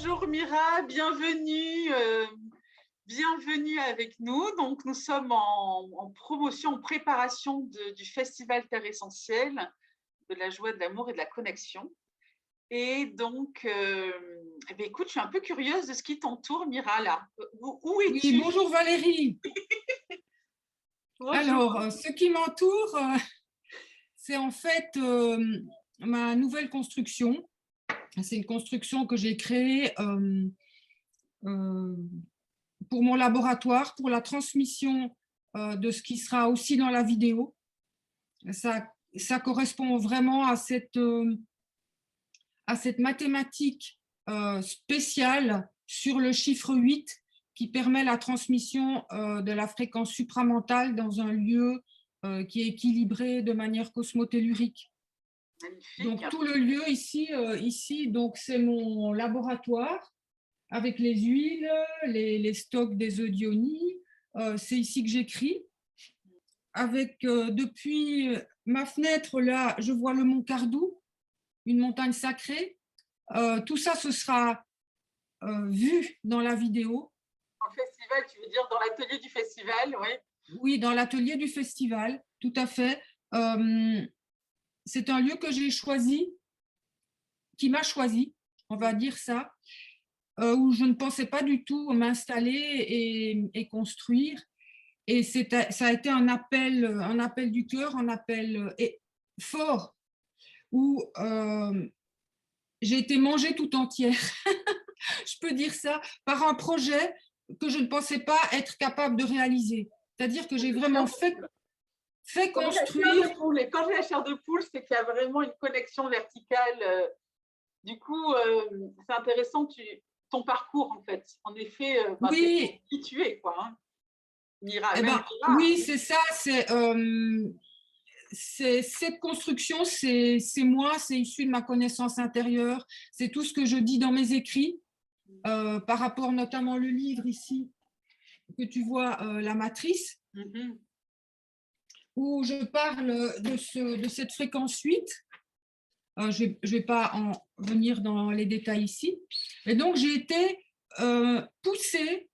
Bonjour Mira, bienvenue, bienvenue avec nous. Donc, nous sommes en promotion, en préparation du Festival Terre Essentielle, de la joie, de l'amour et de la connexion. Et donc, écoute, je suis un peu curieuse de ce qui t'entoure, Mira, là. Où Oui, es-tu? bonjour Valérie. Bonjour. Alors, ce qui m'entoure, c'est en fait ma nouvelle construction. C'est une construction que j'ai créée pour mon laboratoire, pour la transmission de ce qui sera aussi dans la vidéo. Ça correspond vraiment à cette mathématique spéciale sur le chiffre 8 qui permet la transmission de la fréquence supramentale dans un lieu qui est équilibré de manière cosmotellurique. Magnifique. Donc tout le lieu ici donc c'est mon laboratoire avec les huiles, les stocks des eudionies. C'est ici que j'écris. Avec depuis ma fenêtre là, je vois le mont Cardou, une montagne sacrée. Tout ça, ce sera vu dans la vidéo. En festival, tu veux dire dans l'atelier du festival, oui. Oui, dans l'atelier du festival, tout à fait. C'est un lieu que j'ai choisi, qui m'a choisi, on va dire ça, où je ne pensais pas du tout m'installer et construire. Et ça a été un appel du cœur, un appel fort, où j'ai été mangée tout entière, je peux dire ça, par un projet que je ne pensais pas être capable de réaliser. C'est-à-dire que j'ai vraiment fait construire. Et quand j'ai la chair de poule, c'est qu'il y a vraiment une connexion verticale. Du coup, c'est intéressant ton parcours, en fait. En effet, Oui. qui tu es, quoi. Hein. Mira, Mira. Oui, c'est ça. C'est cette construction, c'est moi, c'est issu de ma connaissance intérieure, c'est tout ce que je dis dans mes écrits, par rapport notamment le livre ici, que tu vois, La Matrice, où je parle de cette fréquence 8. Je ne vais pas en venir dans les détails ici. Et donc, j'ai été poussée,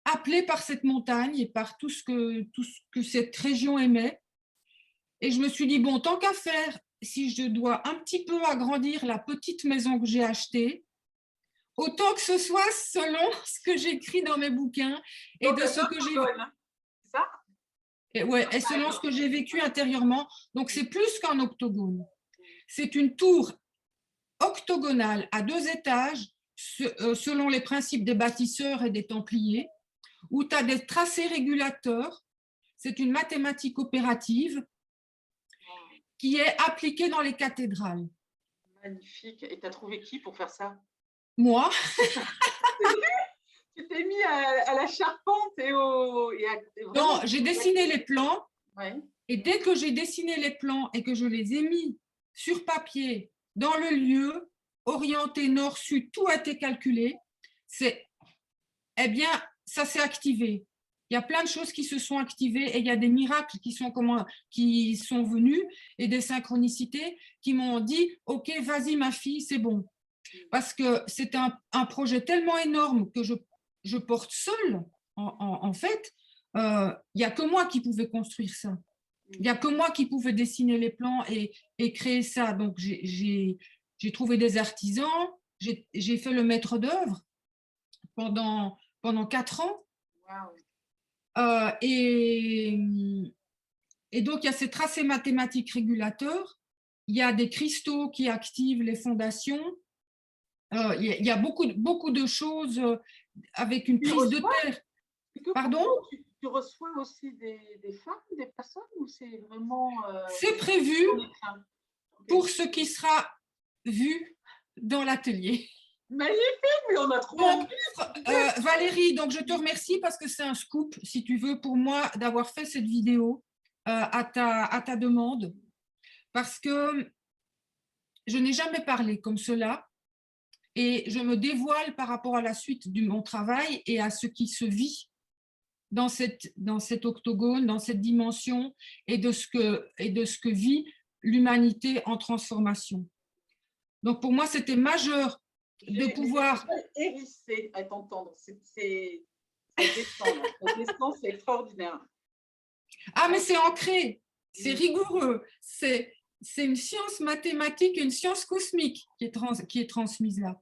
appelée par cette montagne et par tout ce que cette région émet. Et je me suis dit, bon, tant qu'à faire, si je dois un petit peu agrandir la petite maison que j'ai achetée, autant que ce soit selon ce que j'écris dans mes bouquins et de ce que j'ai vécu. C'est ça? et selon ce que j'ai vécu intérieurement. Donc, c'est plus qu'un octogone. C'est une tour octogonale à 2 étages, selon les principes des bâtisseurs et des templiers, où tu as des tracés régulateurs. C'est une mathématique opérative qui est appliquée dans les cathédrales. Magnifique. Et tu as trouvé qui pour faire ça? Moi. Tu t'es mis à la charpente Non, j'ai dessiné les plans. Ouais. Et dès que j'ai dessiné les plans et que je les ai mis sur papier, dans le lieu, orienté nord-sud, tout a été calculé, eh bien, ça s'est activé. Il y a plein de choses qui se sont activées et il y a des miracles qui sont venus et des synchronicités qui m'ont dit « Ok, vas-y ma fille, c'est bon ». Parce que c'est un projet tellement énorme que je porte seule, en fait. Il n'y a que moi qui pouvais construire ça. Il n'y a que moi qui pouvais dessiner les plans et créer ça. Donc, j'ai trouvé des artisans, j'ai fait le maître d'œuvre pendant 4 ans. Wow. Et donc, il y a ces tracés mathématiques régulateurs, il y a des cristaux qui activent les fondations, il y a beaucoup de choses avec une prise de terre. Pardon? Tu reçois aussi des femmes, des personnes, ou c'est vraiment… C'est prévu pour ce qui sera vu dans l'atelier. Magnifique, mais on a trop envie. Valérie, donc je te remercie parce que c'est un scoop, si tu veux, pour moi d'avoir fait cette vidéo à ta demande, parce que je n'ai jamais parlé comme cela et je me dévoile par rapport à la suite de mon travail et à ce qui se vit dans cet octogone, dans cette dimension et de ce que vit l'humanité en transformation. Donc pour moi, c'était majeur de pouvoir… hérissé à t'entendre. Ça descend, ça descend, c'est extraordinaire. Ah, mais c'est ancré, c'est rigoureux, c'est une science mathématique, une science cosmique qui est transmise là.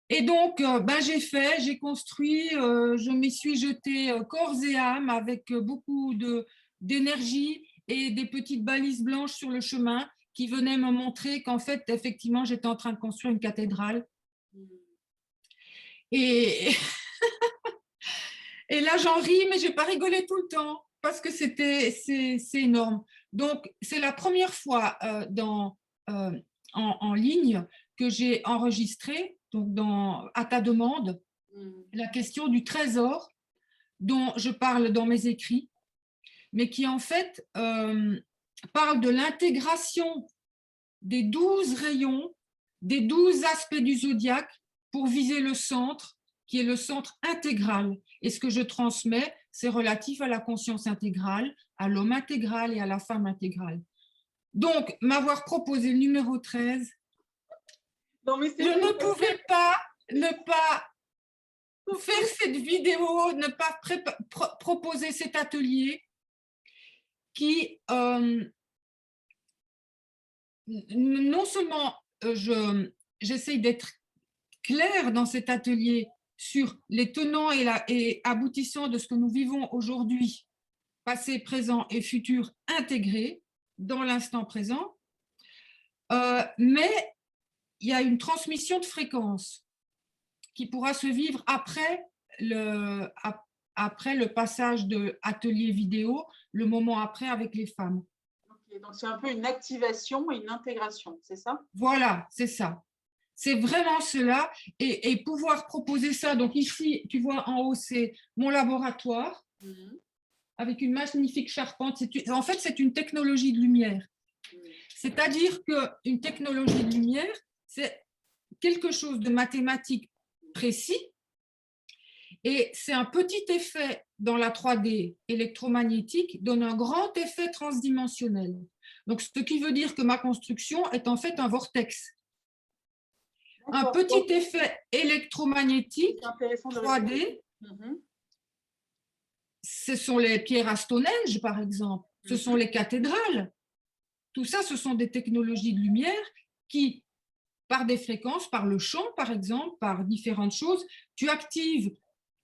Et donc, j'ai construit, je m'y suis jetée corps et âme avec beaucoup d'énergie et des petites balises blanches sur le chemin qui venaient me montrer qu'en fait, effectivement, j'étais en train de construire une cathédrale. Et, et là, j'en ris, mais je n'ai pas rigolé tout le temps parce que c'est énorme. Donc, c'est la première fois en ligne que j'ai enregistré, donc à ta demande, la question du trésor dont je parle dans mes écrits, mais qui en fait parle de l'intégration des 12 rayons, des 12 aspects du zodiaque pour viser le centre, qui est le centre intégral. Et ce que je transmets, c'est relatif à la conscience intégrale, à l'homme intégral et à la femme intégrale. Donc, m'avoir proposé le numéro 13, je ne pouvais pas ne pas faire cette vidéo, ne pas proposer cet atelier qui, non seulement j'essaye d'être claire dans cet atelier sur les tenants et aboutissants de ce que nous vivons aujourd'hui, passé, présent et futur intégrés dans l'instant présent, mais il y a une transmission de fréquences qui pourra se vivre après le passage de atelier vidéo, le moment après avec les femmes. Okay, donc c'est un peu une activation et une intégration, c'est ça? Voilà, c'est ça. C'est vraiment cela et pouvoir proposer ça. Donc ici, tu vois en haut, c'est mon laboratoire avec une magnifique charpente. En fait, c'est une technologie de lumière. C'est-à-dire qu'une technologie de lumière, c'est quelque chose de mathématique précis et c'est un petit effet dans la 3D électromagnétique donne un grand effet transdimensionnel. Donc, ce qui veut dire que ma construction est en fait un vortex. Un petit effet électromagnétique 3D, ce sont les pierres à Stonehenge, par exemple, ce sont les cathédrales. Tout ça, ce sont des technologies de lumière qui, par des fréquences, par le champ, par exemple, par différentes choses, tu actives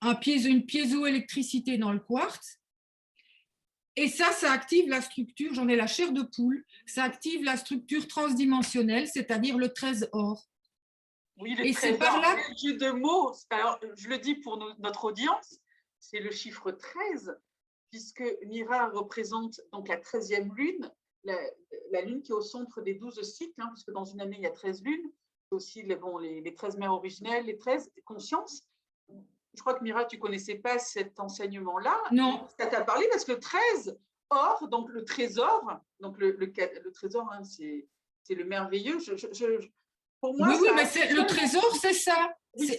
une piézoélectricité dans le quartz et ça active la structure, j'en ai la chair de poule, ça active la structure transdimensionnelle, c'est-à-dire le 13 or. Oui, le 13 or, le jeu de mots, alors, je le dis pour notre audience, c'est le chiffre 13, puisque Mira représente donc la 13e lune, la lune qui est au centre des 12 cycles, hein, puisque dans une année, il y a 13 lunes, aussi les 13 mères originelles, les 13 consciences. Je crois que Mira, tu ne connaissais pas cet enseignement-là. Non. Ça t'a parlé parce que le 13 or, donc le trésor, donc le trésor, hein, c'est le merveilleux. Pour moi, oui, mais le trésor, c'est ça. Oui,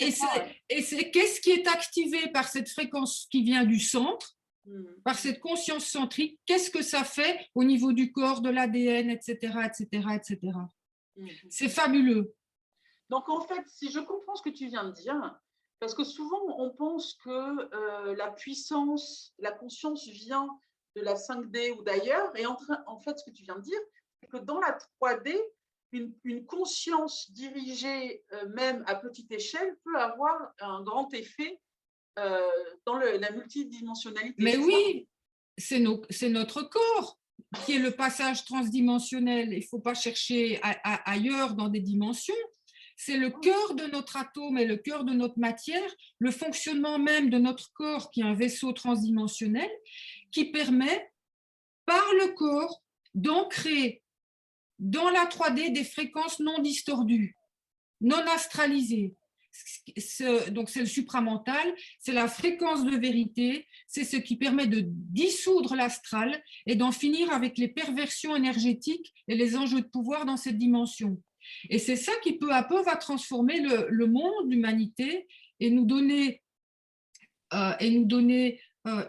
et c'est qu'est-ce qui est activé par cette fréquence qui vient du centre, par cette conscience centrique, qu'est-ce que ça fait au niveau du corps, de l'ADN, etc., etc., etc. C'est fabuleux. Donc, en fait, si je comprends ce que tu viens de dire, parce que souvent, on pense que la puissance, la conscience vient de la 5D ou d'ailleurs, et en fait, ce que tu viens de dire, c'est que dans la 3D, une conscience dirigée même à petite échelle peut avoir un grand effet dans la multidimensionnalité. Mais oui, c'est notre corps qui est le passage transdimensionnel. Il ne faut pas chercher ailleurs dans des dimensions. C'est le cœur de notre atome et le cœur de notre matière, le fonctionnement même de notre corps qui est un vaisseau transdimensionnel qui permet par le corps d'ancrer dans la 3D des fréquences non distordues, non astralisées. Donc c'est le supramental, c'est la fréquence de vérité, c'est ce qui permet de dissoudre l'astral et d'en finir avec les perversions énergétiques et les enjeux de pouvoir dans cette dimension. Et c'est ça qui peu à peu va transformer le monde, l'humanité et nous donner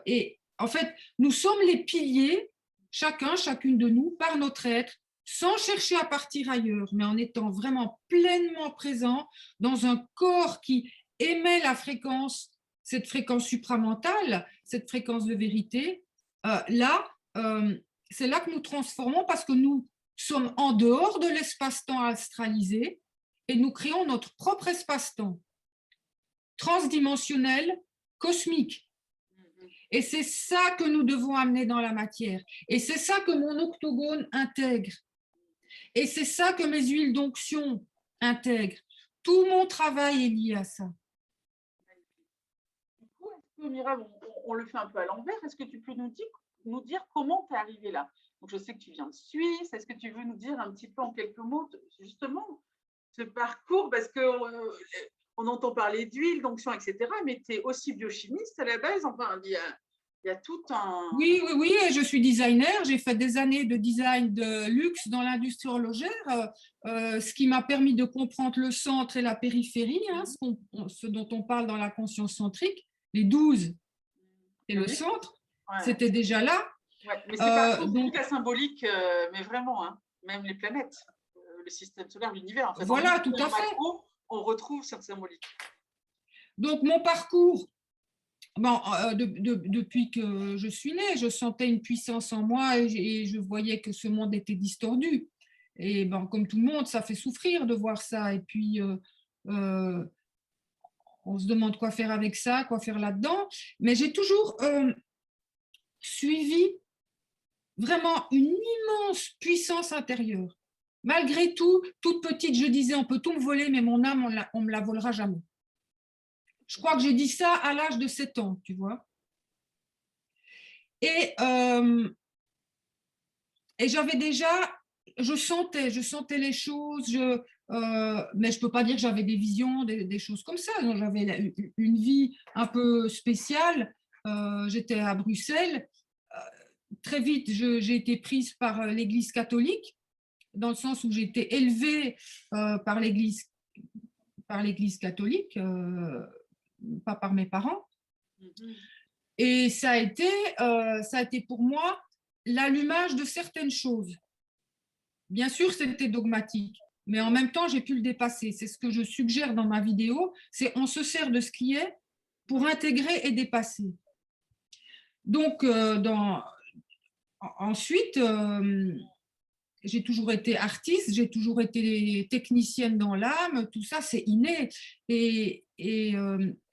et en fait nous sommes les piliers, chacune de nous par notre être sans chercher à partir ailleurs, mais en étant vraiment pleinement présent dans un corps qui émet la fréquence, cette fréquence supramentale, cette fréquence de vérité, c'est là que nous transformons parce que nous sommes en dehors de l'espace-temps astralisé et nous créons notre propre espace-temps transdimensionnel, cosmique. Et c'est ça que nous devons amener dans la matière. Et c'est ça que mon octogone intègre. Et c'est ça que mes huiles d'onction intègrent. Tout mon travail est lié à ça. Du coup, est-ce que, Mireille, on le fait un peu à l'envers. Est-ce que tu peux nous dire comment tu es arrivée là? Donc, je sais que tu viens de Suisse. Est-ce que tu veux nous dire un petit peu en quelques mots, justement, ce parcours? Parce que on entend parler d'huile, d'onction, etc. Mais tu es aussi biochimiste à la base. Enfin, il y a tout un… Oui, et je suis designer. J'ai fait des années de design de luxe dans l'industrie horlogère, ce qui m'a permis de comprendre le centre et la périphérie, hein, ce dont on parle dans la conscience centrique, les 12 et le centre, c'était déjà là. Ouais, mais c'est pas donc la symbolique, mais vraiment, hein, même les planètes, le système solaire, l'univers. En fait, voilà, tout à fait. Macro, on retrouve cette symbolique. Donc, mon parcours, bon, depuis que je suis née, je sentais une puissance en moi et je voyais que ce monde était distordu. Et bon, comme tout le monde, ça fait souffrir de voir ça. Et puis, on se demande quoi faire avec ça, quoi faire là-dedans. Mais j'ai toujours suivi vraiment une immense puissance intérieure. Malgré tout, toute petite, je disais, on peut tout me voler, mais mon âme, on me la volera jamais. Je crois que j'ai dit ça à l'âge de 7 ans, tu vois. Et j'avais déjà, je sentais les choses, mais je ne peux pas dire que j'avais des visions, des choses comme ça. J'avais une vie un peu spéciale. J'étais à Bruxelles. Très vite, j'ai été prise par l'Église catholique, dans le sens où j'ai été élevée par l'Église catholique, pas par mes parents. Et ça a été pour moi l'allumage de certaines choses. Bien sûr, c'était dogmatique, mais en même temps, j'ai pu le dépasser. C'est ce que je suggère dans ma vidéo, c'est on se sert de ce qui est pour intégrer et dépasser. Donc, ensuite, j'ai toujours été artiste, j'ai toujours été technicienne dans l'âme, tout ça, c'est inné. Et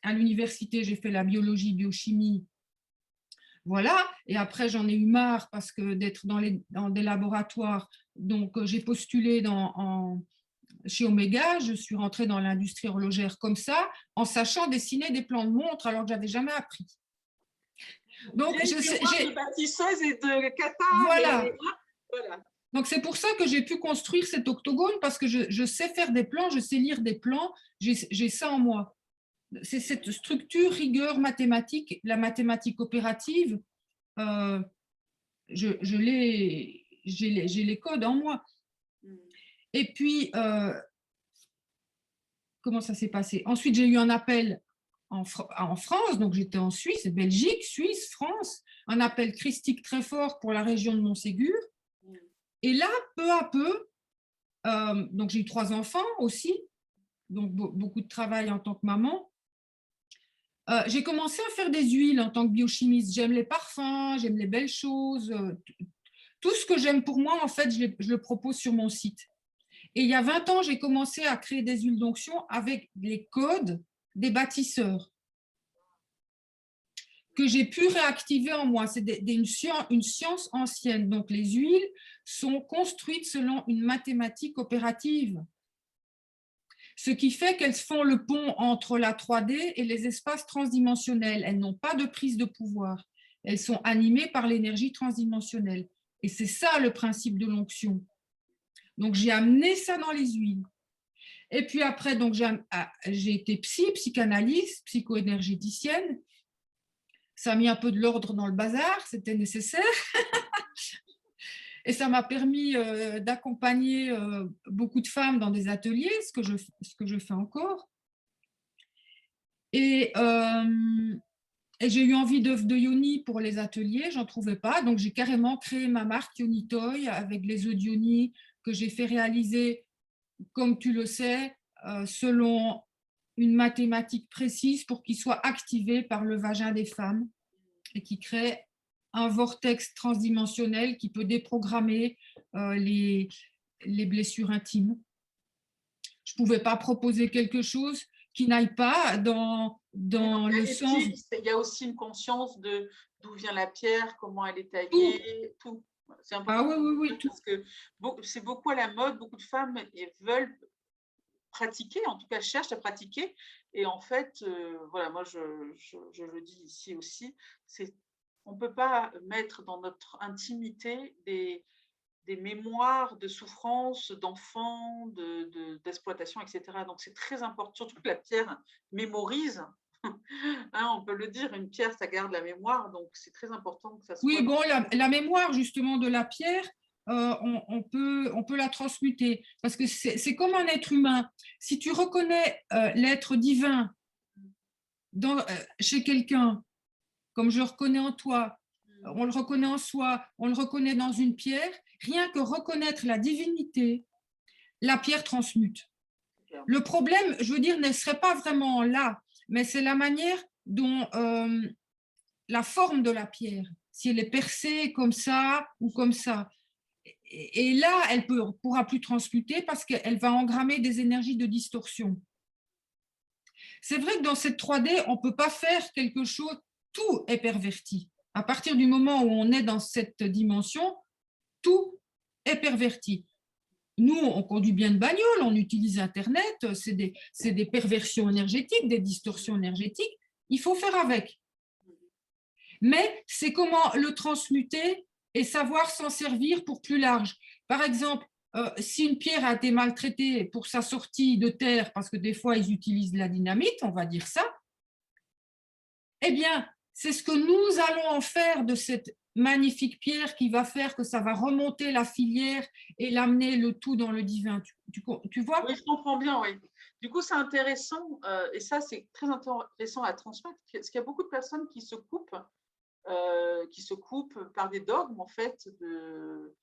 à l'université, j'ai fait la biologie, biochimie. Voilà, et après j'en ai eu marre parce que d'être dans des laboratoires, donc j'ai postulé chez Omega, je suis rentrée dans l'industrie horlogère comme ça, en sachant dessiner des plans de montre alors que j'avais jamais appris. Donc j'ai de bâtisseuse et de kata. Voilà. Voilà. Donc c'est pour ça que j'ai pu construire cet octogone parce que je sais faire des plans, je sais lire des plans, j'ai ça en moi. C'est cette structure, rigueur mathématique, la mathématique opérative, j'ai les codes en moi. Et puis, comment ça s'est passé? Ensuite, j'ai eu un appel en France, donc j'étais en Suisse, Belgique, Suisse, France, un appel christique très fort pour la région de Montségur. Et là, peu à peu, donc j'ai eu 3 enfants aussi, donc beaucoup de travail en tant que maman. J'ai commencé à faire des huiles en tant que biochimiste. J'aime les parfums, j'aime les belles choses. Tout ce que j'aime pour moi, en fait, je le propose sur mon site. Et il y a 20 ans, j'ai commencé à créer des huiles d'onction avec les codes des bâtisseurs que j'ai pu réactiver en moi. C'est une science ancienne. Donc, les huiles sont construites selon une mathématique opérative. Ce qui fait qu'elles font le pont entre la 3D et les espaces transdimensionnels. Elles n'ont pas de prise de pouvoir. Elles sont animées par l'énergie transdimensionnelle. Et c'est ça le principe de l'onction. Donc, j'ai amené ça dans les huiles. Et puis après, donc j'ai été psychanalyste, psycho-énergéticienne. Ça a mis un peu de l'ordre dans le bazar, c'était nécessaire. Et ça m'a permis d'accompagner beaucoup de femmes dans des ateliers, ce que je fais encore. Et Et j'ai eu envie d'œufs de yoni pour les ateliers, j'en trouvais pas. Donc, j'ai carrément créé ma marque Yoni Toy avec les œufs de yoni que j'ai fait réaliser, comme tu le sais, selon une mathématique précise pour qu'ils soient activés par le vagin des femmes et qui crée un vortex transdimensionnel qui peut déprogrammer les blessures intimes. Je ne pouvais pas proposer quelque chose qui n'aille pas dans le sens… Il y a aussi une conscience de d'où vient la pierre, comment elle est taillée, tout. C'est important. Ah oui, oui, oui, tout. Parce que c'est beaucoup à la mode, beaucoup de femmes veulent pratiquer, en tout cas cherchent à pratiquer. Et en fait, voilà, moi je le dis ici aussi, on ne peut pas mettre dans notre intimité des mémoires de souffrance d'enfants, d'exploitation, etc. Donc c'est très important, surtout que la pierre mémorise. Hein, on peut le dire, une pierre, ça garde la mémoire, donc c'est très important que ça soit… Oui, bon, la mémoire justement de la pierre, on peut la transmuter parce que c'est comme un être humain. Si tu reconnais l'être divin chez quelqu'un, comme je le reconnais en toi, on le reconnaît en soi, on le reconnaît dans une pierre, rien que reconnaître la divinité, la pierre transmute. Le problème, je veux dire, ne serait pas vraiment là, mais c'est la manière dont la forme de la pierre, si elle est percée comme ça ou comme ça. Et là, elle ne pourra plus transmuter parce qu'elle va engrammer des énergies de distorsion. C'est vrai que dans cette 3D, on ne peut pas faire quelque chose, tout est perverti. À partir du moment où on est dans cette dimension, tout est perverti. Nous, on conduit bien de bagnole, on utilise Internet, c'est des perversions énergétiques, des distorsions énergétiques. Il faut faire avec. Mais c'est comment le transmuter et savoir s'en servir pour plus large. Par exemple, si une pierre a été maltraitée pour sa sortie de terre, parce que des fois, ils utilisent de la dynamite, on va dire ça, eh bien, c'est ce que nous allons en faire de cette magnifique pierre qui va faire que ça va remonter la filière et l'amener le tout dans le divin. Tu vois? Oui, je comprends bien, oui. Du coup, c'est intéressant, et ça, c'est très intéressant à transmettre, parce qu'il y a beaucoup de personnes qui se coupent par des dogmes, en fait, de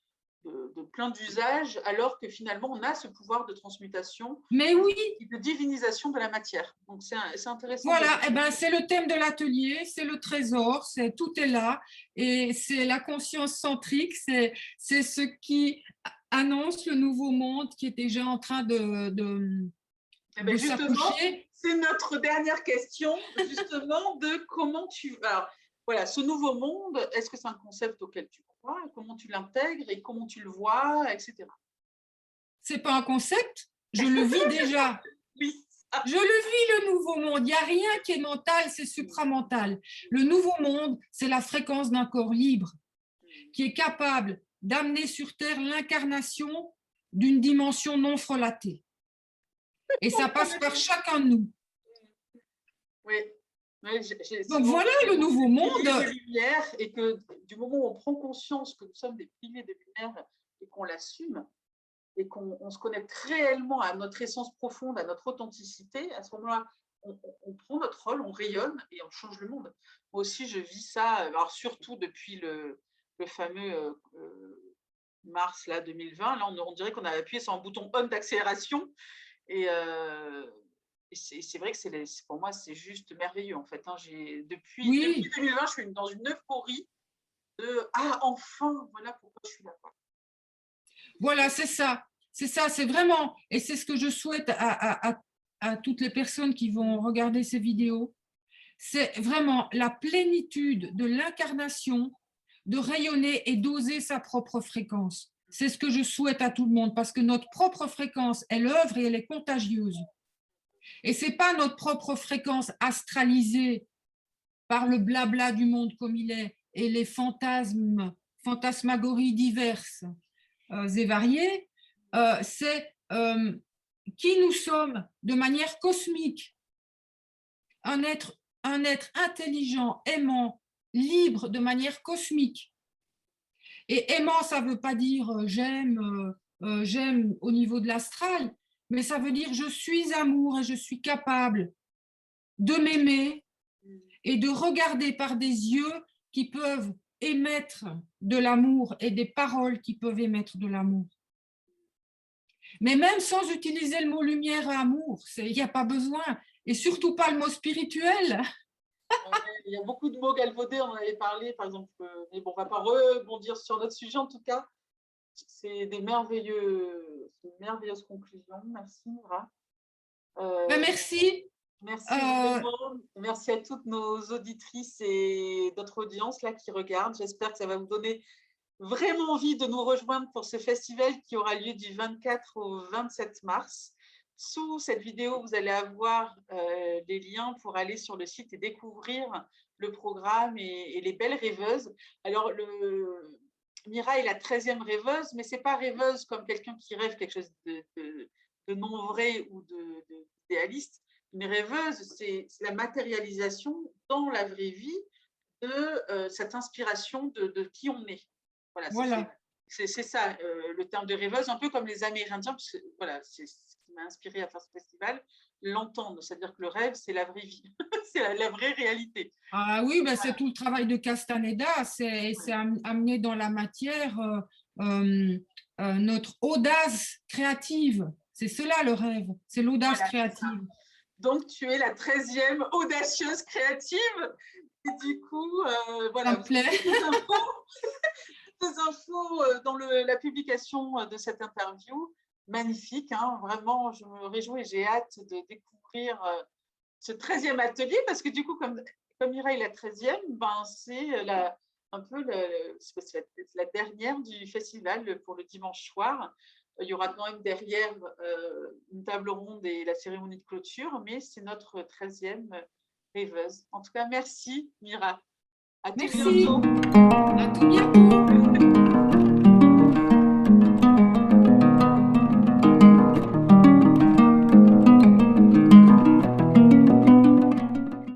plein d'usages, alors que finalement, on a ce pouvoir de transmutation, mais oui, de divinisation de la matière. Donc, c'est intéressant. Voilà, eh ben, c'est le thème de l'atelier, c'est le trésor, tout est là, et c'est la conscience centrique, c'est ce qui annonce le nouveau monde qui est déjà en train de s'accoucher. C'est notre dernière question, justement, de comment tu… Alors, voilà, ce nouveau monde, est-ce que c'est un concept auquel tu crois, comment tu l'intègres et comment tu le vois, etc. C'est pas un concept, je le vis déjà. Oui. Je le vis, le nouveau monde. Il n'y a rien qui est mental, c'est supramental. Le nouveau monde, c'est la fréquence d'un corps libre qui est capable d'amener sur Terre l'incarnation d'une dimension non frelatée. Et ça passe par chacun de nous. Oui. Donc voilà le nouveau monde. De lumière, et que du moment où on prend conscience que nous sommes des piliers de lumière et qu'on l'assume, et qu'on se connecte réellement à notre essence profonde, à notre authenticité, à ce moment-là, on prend notre rôle, on rayonne et on change le monde. Moi aussi, je vis ça, alors surtout depuis le fameux mars là, 2020. Là, on dirait qu'on a appuyé sur un bouton on d'accélération. Et c'est vrai que pour moi, c'est juste merveilleux, en fait. Hein. Depuis 2020, je suis dans une euphorie de « Ah, enfin, voilà pourquoi je suis là. » Voilà, c'est ça. C'est ça, c'est vraiment, et c'est ce que je souhaite à toutes les personnes qui vont regarder ces vidéos, c'est vraiment la plénitude de l'incarnation, de rayonner et d'oser sa propre fréquence. C'est ce que je souhaite à tout le monde, parce que notre propre fréquence, elle œuvre et elle est contagieuse. Et ce n'est pas notre propre fréquence astralisée par le blabla du monde comme il est et les fantasmagories diverses et variées, c'est qui nous sommes de manière cosmique, un être intelligent, aimant, libre de manière cosmique. Et aimant, ça ne veut pas dire j'aime au niveau de l'astral, mais ça veut dire je suis amour et je suis capable de m'aimer et de regarder par des yeux qui peuvent émettre de l'amour et des paroles qui peuvent émettre de l'amour. Mais même sans utiliser le mot lumière et amour, il n'y a pas besoin, et surtout pas le mot spirituel. Il y a beaucoup de mots galvaudés, on en avait parlé, par exemple, mais bon, on ne va pas rebondir sur notre sujet, en tout cas. C'est des merveilleuses conclusions. Merci, Mira. Merci. Merci vraiment. Merci à toutes nos auditrices et d'autres audiences là qui regardent. J'espère que ça va vous donner vraiment envie de nous rejoindre pour ce festival qui aura lieu du 24 au 27 mars. Sous cette vidéo, vous allez avoir des liens pour aller sur le site et découvrir le programme et les belles rêveuses. Alors, Mira est la 13e rêveuse, mais ce n'est pas rêveuse comme quelqu'un qui rêve quelque chose de non vrai ou d'idéaliste. Une rêveuse, c'est la matérialisation dans la vraie vie de cette inspiration de qui on est. Voilà. C'est ça, le terme de rêveuse, un peu comme les Amérindiens, parce que, voilà, c'est ce qui m'a inspiré à faire ce festival, l'entendre, c'est-à-dire que le rêve, c'est la vraie vie, c'est la vraie réalité. Ah oui, ben c'est tout le travail de Castaneda, c'est amener dans la matière notre audace créative. C'est cela le rêve, c'est l'audace créative. Donc, tu es la 13e audacieuse créative. Et du coup, voilà, vous avez des infos dans la publication de cette interview. Magnifique, hein, vraiment, je me réjouis et j'ai hâte de découvrir ce 13e atelier parce que du coup, comme Mireille est la 13e, ben, c'est un peu la dernière du festival pour le dimanche soir. Il y aura quand même derrière une table ronde et la cérémonie de clôture, mais c'est notre 13e rêveuse. En tout cas, merci Mira. À tout bientôt. À tout bientôt.